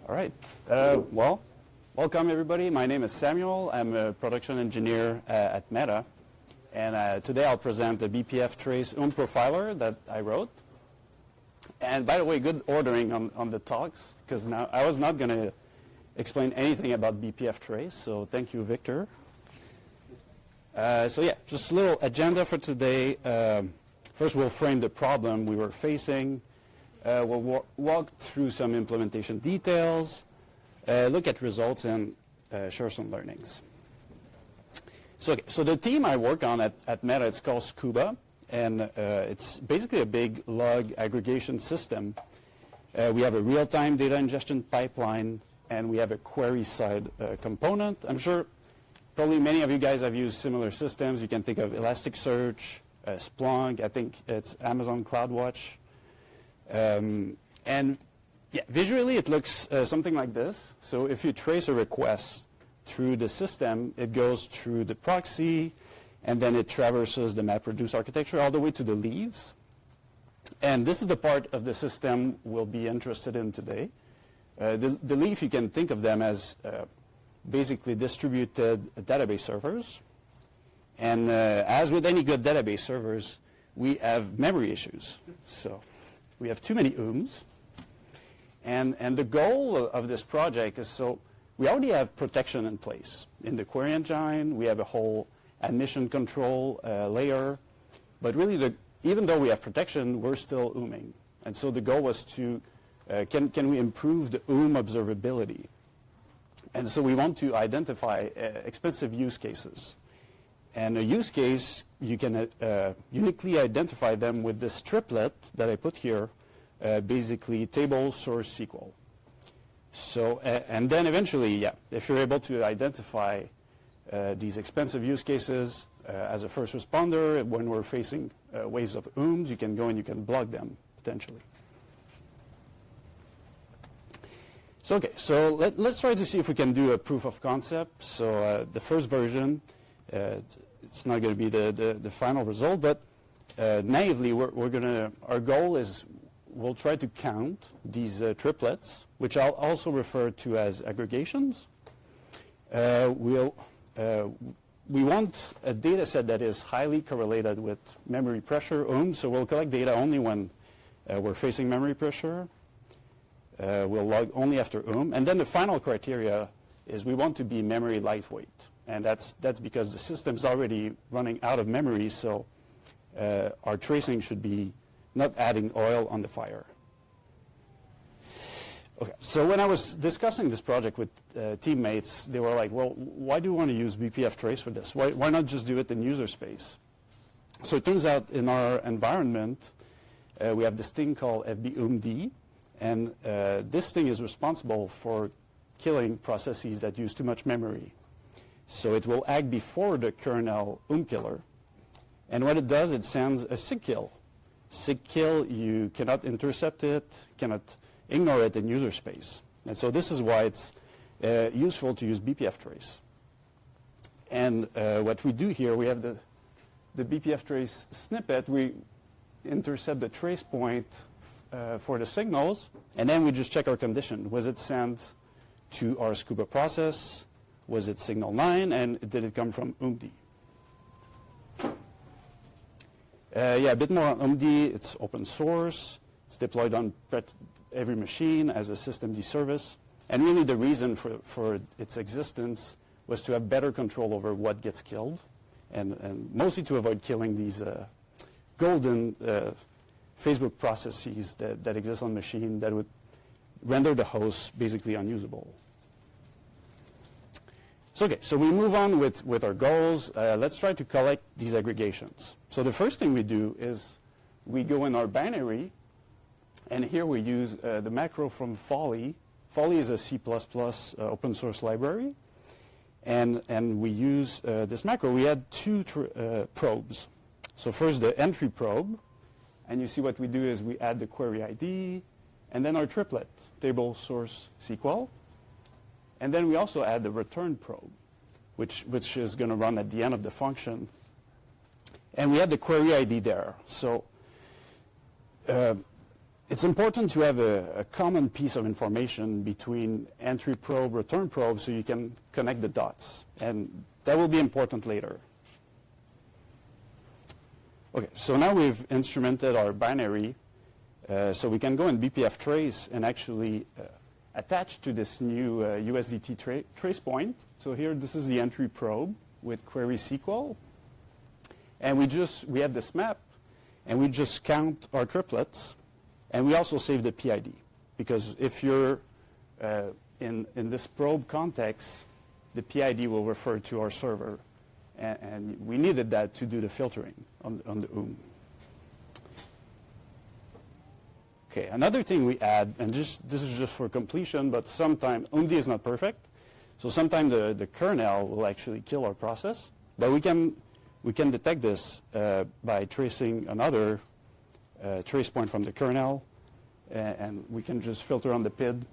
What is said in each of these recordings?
All right. Well, welcome everybody. My name is Samuel. I'm a production engineer at Meta. And today I'll present the Bpftrace OOM profiler that I wrote. And by the way, good ordering on the talks, because now I was not going to explain anything about Bpftrace, so thank you, Victor. So yeah, just a little agenda for today. First, we'll frame the problem we were facing. We'll walk through some implementation details, look at results, and share some learnings. So the team I work on at Meta, it's called Scuba, and it's basically a big log aggregation system. We have a real-time data ingestion pipeline, and we have a query-side component. I'm sure probably many of you guys have used similar systems. You can think of Elasticsearch, Splunk, I think it's Amazon CloudWatch. And yeah, visually it looks something like this. So if you trace a request through the system, it goes through the proxy, and then it traverses the MapReduce architecture all the way to the leaves. And this is the part of the system we'll be interested in today. The leaf, you can think of them as basically distributed database servers. And as with any good database servers, we have memory issues. So we have too many OOMs. And the goal of this project is, so we already have protection in place. In the query engine, we have a whole admission control layer. But really, even though we have protection, we're still OOMing. And so the goal was to, can we improve the OOM observability? And so we want to identify expensive use cases. And a use case, you can uniquely identify them with this triplet that I put here, basically table, source, SQL. So, and then eventually, yeah, if you're able to identify these expensive use cases as a first responder, when we're facing waves of OOMs, you can go and you can block them, potentially. So, okay, so let's try to see if we can do a proof of concept. So the first version, it's not going to be the final result, but naively, our goal is we'll try to count these triplets, which I'll also refer to as aggregations. We want a data set that is highly correlated with memory pressure, OOM, so we'll collect data only when we're facing memory pressure. We'll log only after OOM. And then the final criteria is we want to be memory lightweight. And that's because the system's already running out of memory, so our tracing should be not adding oil on the fire. Okay, so when I was discussing this project with teammates, they were like, well, why do you want to use Bpftrace for this? Why not just do it in user space? So it turns out in our environment, we have this thing called FBOOMD, and this thing is responsible for killing processes that use too much memory. So it will act before the kernel OOM killer. And what it does, it sends a SIGKILL. SIGKILL, you cannot intercept it, cannot ignore it in user space. And so this is why it's useful to use Bpftrace. And what we do here, we have the Bpftrace snippet. We intercept the trace point for the signals, and then we just check our condition. Was it sent to our Scuba process? Was it signal 9? And did it come from OOMD? Yeah, a bit more on OOMD. It's open source. It's deployed on every machine as a systemd service. And really the reason for its existence was to have better control over what gets killed, and mostly to avoid killing these golden Facebook processes that exist on machine that would render the host basically unusable. So, okay, so we move on with our goals. Let's try to collect these aggregations. So the first thing we do is we go in our binary, and here we use the macro from Folly. Folly is a C++ open source library, and we use this macro. We had two probes. So first the entry probe, and you see what we do is we add the query ID, and then our triplet, table, source, SQL. And then we also add the return probe, which is going to run at the end of the function. And we have the query ID there. So it's important to have a common piece of information between entry probe, return probe, so you can connect the dots. And that will be important later. Okay, so now we've instrumented our binary, so we can go in Bpftrace and actually attach to this new USDT trace point. So here, this is the entry probe with query SQL. And we have this map, and we just count our triplets, and we also save the PID. Because if you're in this probe context, the PID will refer to our server. And we needed that to do the filtering on the OOM. Okay, another thing we add, and this is just for completion, but sometimes OOMD is not perfect. So sometimes the kernel will actually kill our process. But we can detect this by tracing another trace point from the kernel, and we can just filter on the PID.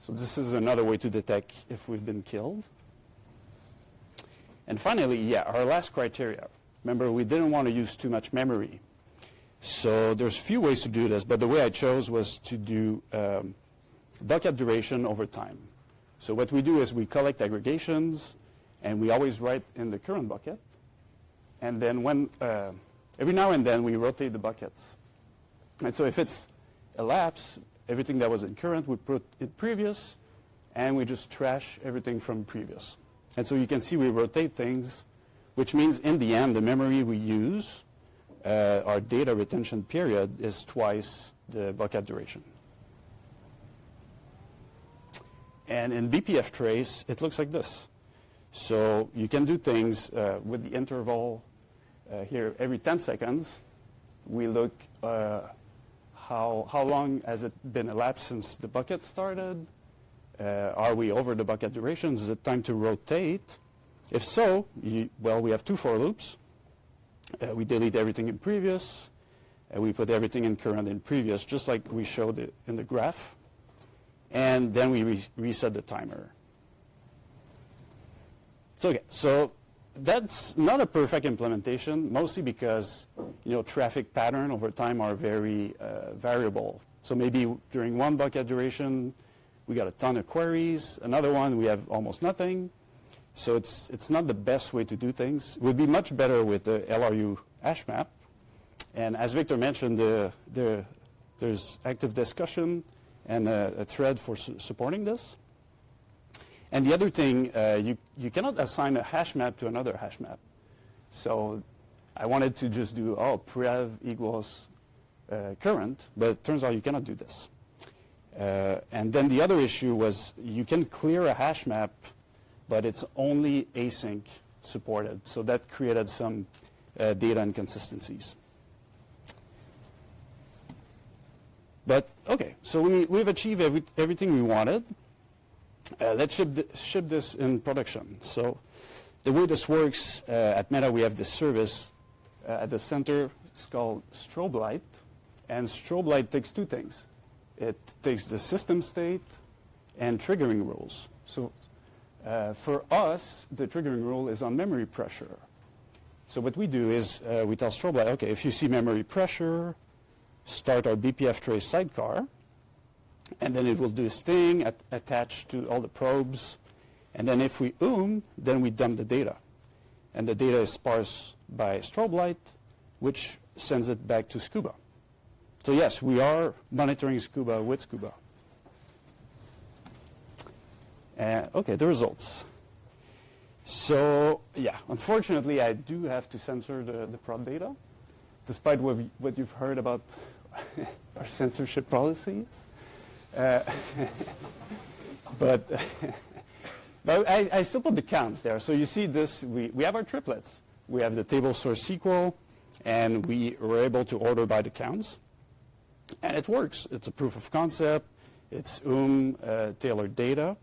So this is another way to detect if we've been killed. And finally, yeah, our last criteria. Remember, we didn't want to use too much memory. So there's a few ways to do this, but the way I chose was to do bucket duration over time. So what we do is we collect aggregations, and we always write in the current bucket. And then every now and then, we rotate the buckets. And so if it's elapsed, everything that was in current, we put in previous, and we just trash everything from previous. And so you can see we rotate things, which means in the end, the memory we use, our data retention period, is twice the bucket duration. And in Bpftrace, it looks like this. So you can do things with the interval here every 10 seconds. We look how long has it been elapsed since the bucket started. Are we over the bucket durations? Is it time to rotate? If so, we have two for loops. We delete everything in previous. We put everything in current in previous, just like we showed it in the graph. And then we reset the timer. So that's not a perfect implementation, mostly because traffic pattern over time are very variable. So maybe during one bucket duration, we got a ton of queries. Another one, we have almost nothing. So it's not the best way to do things. It would be much better with the LRU hash map. And as Victor mentioned, there's active discussion and a thread for supporting this. And the other thing, you cannot assign a hash map to another hash map. So I wanted to just do, prev equals current, but it turns out you cannot do this. And then the other issue was you can clear a hash map, but it's only async supported. So that created some data inconsistencies. But OK, so we've achieved everything we wanted. Let's ship this in production. So the way this works, at Meta, we have this service at the center. It's called Strobe Light. And Strobe Light takes two things. It takes the system state and triggering rules. So for us, the triggering rule is on memory pressure. So what we do is we tell Strobe Light, OK, if you see memory pressure, start our Bpftrace sidecar. And then it will do its thing, attached to all the probes. And then if we OOM, then we dump the data. And the data is parsed by Strobe Light, which sends it back to Scuba. So yes, we are monitoring Scuba with Scuba. OK, the results. So yeah, unfortunately, I do have to censor the prod data, despite what you've heard about our censorship policies. But I still put the counts there. So you see this, we have our triplets. We have the table source SQL, and we were able to order by the counts. And it works. It's a proof of concept. It's tailored data.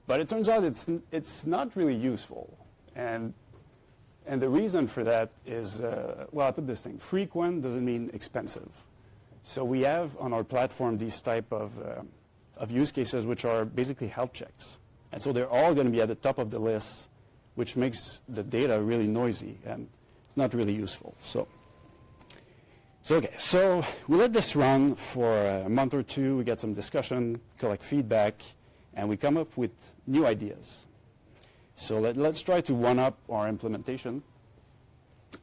But it turns out it's not really useful. And the reason for that is, I put this thing. Frequent doesn't mean expensive. So we have on our platform these type of use cases which are basically health checks. And so they're all going to be at the top of the list, which makes the data really noisy, and it's not really useful. So So we let this run for a month or two. We get some discussion, collect feedback, and we come up with new ideas. So let's try to one-up our implementation.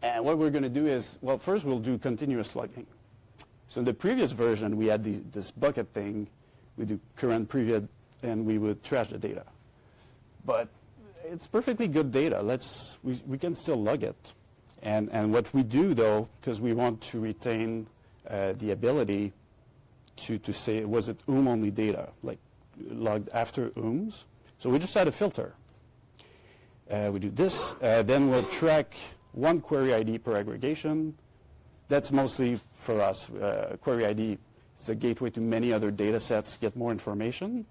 And what we're going to do is, well, first we'll do continuous logging. So in the previous version, we had this bucket thing. We do current previous, and we would trash the data. But it's perfectly good data. We can still log it. And what we do, though, because we want to retain the ability to say, was it OOM-only data, like logged after OOMs? So we just add a filter. We do this. Then we'll track one query ID per aggregation. That's mostly for us. Query ID is a gateway to many other data sets, get more information.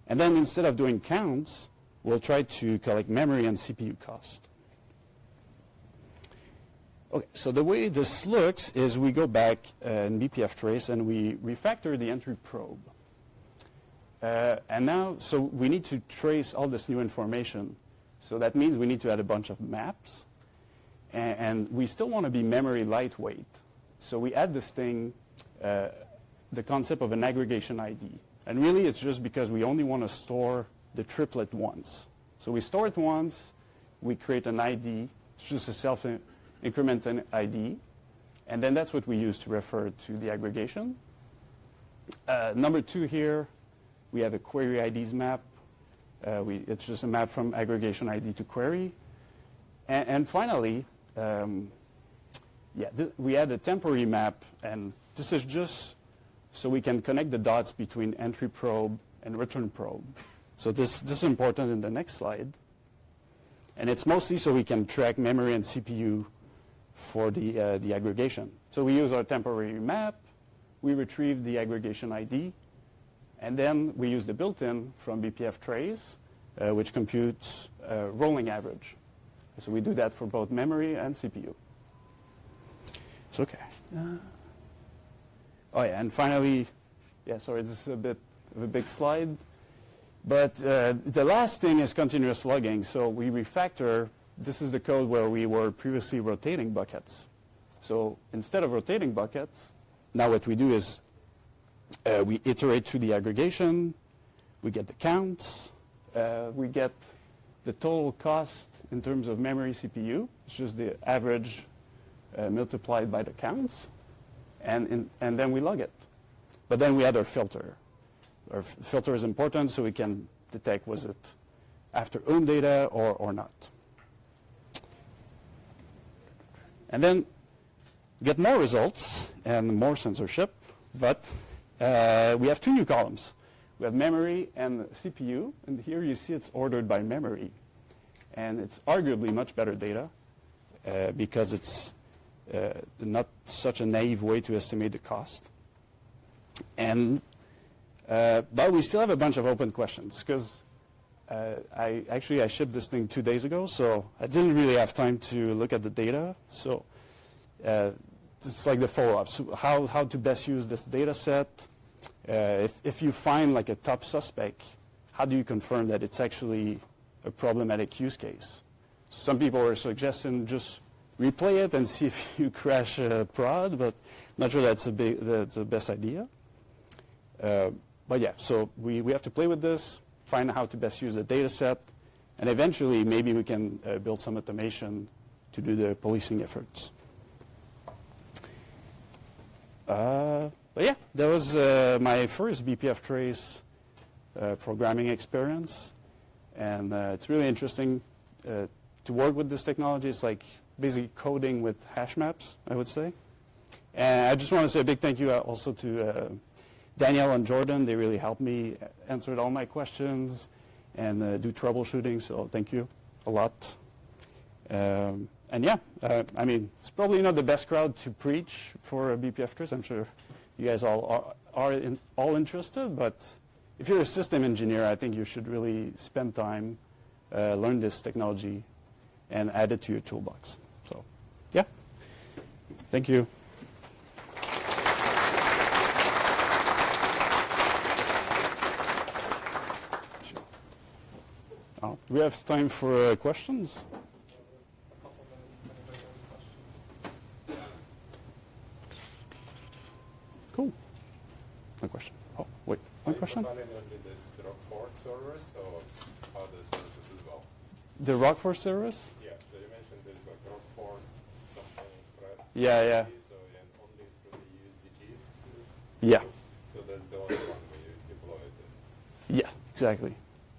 And then instead of doing counts, we'll try to collect memory and CPU cost. Okay, so the way this looks is we go back in Bpftrace and we refactor the entry probe. And now, so we need to trace all this new information. So that means we need to add a bunch of maps. And we still want to be memory lightweight. So we add this thing, the concept of an aggregation ID. And really, it's just because we only want to store the triplet once. So we store it once, we create an ID, it's just a self-incrementing ID, and then that's what we use to refer to the aggregation. Number two here, we have a query IDs map. It's just a map from aggregation ID to query. And finally, we add a temporary map, and this is just so we can connect the dots between entry probe and return probe. So this is important in the next slide. And it's mostly so we can track memory and CPU for the aggregation. So we use our temporary map, we retrieve the aggregation ID, and then we use the built-in from Bpftrace, which computes rolling average. So we do that for both memory and CPU. It's okay. Oh yeah, and finally, sorry, this is a bit of a big slide. But the last thing is continuous logging. So we refactor. This is the code where we were previously rotating buckets. So instead of rotating buckets, now what we do is we iterate through the aggregation. We get the counts. We get the total cost in terms of memory CPU. It's just the average multiplied by the counts. And then we log it. But then we add our filter. Our filter is important so we can detect was it after OOM data or not. And then get more results and more censorship, but we have two new columns. We have memory and CPU, and here you see it's ordered by memory. And it's arguably much better data because it's not such a naive way to estimate the cost. And but we still have a bunch of open questions because I shipped this thing 2 days ago, so I didn't really have time to look at the data. So it's like the follow-up. So how to best use this data set? If you find like a top suspect, how do you confirm that it's actually a problematic use case? Some people are suggesting just replay it and see if you crash prod, but I'm not sure that's the best idea. But yeah, so we have to play with this, find how to best use the data set, and eventually maybe we can build some automation to do the policing efforts. But yeah, that was my first Bpftrace programming experience, and it's really interesting to work with this technology. It's like basically coding with hash maps, I would say. And I just want to say a big thank you also to Danielle and Jordan. They really helped me answer all my questions and do troubleshooting, so thank you a lot. And yeah, I mean, it's probably not the best crowd to preach for Bpftrace. I'm sure you guys all are all interested, but if you're a system engineer, I think you should really spend time, learn this technology, and add it to your toolbox. So, yeah, thank you. Do we have time for questions? Cool. No question. Oh, wait. One question? Are you running only this Rockford servers or other services as well? The Rockford service? Yeah, so you mentioned there's like Rockford, something Express. Yeah. So and only through the USDGs? Yeah. So that's the only one where you deploy this? Yeah, exactly.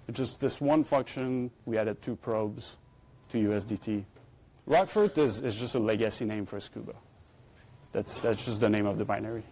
It's just this one function, we added 2 probes to USDT. Rockford is just a legacy name for Scuba. That's just the name of the binary.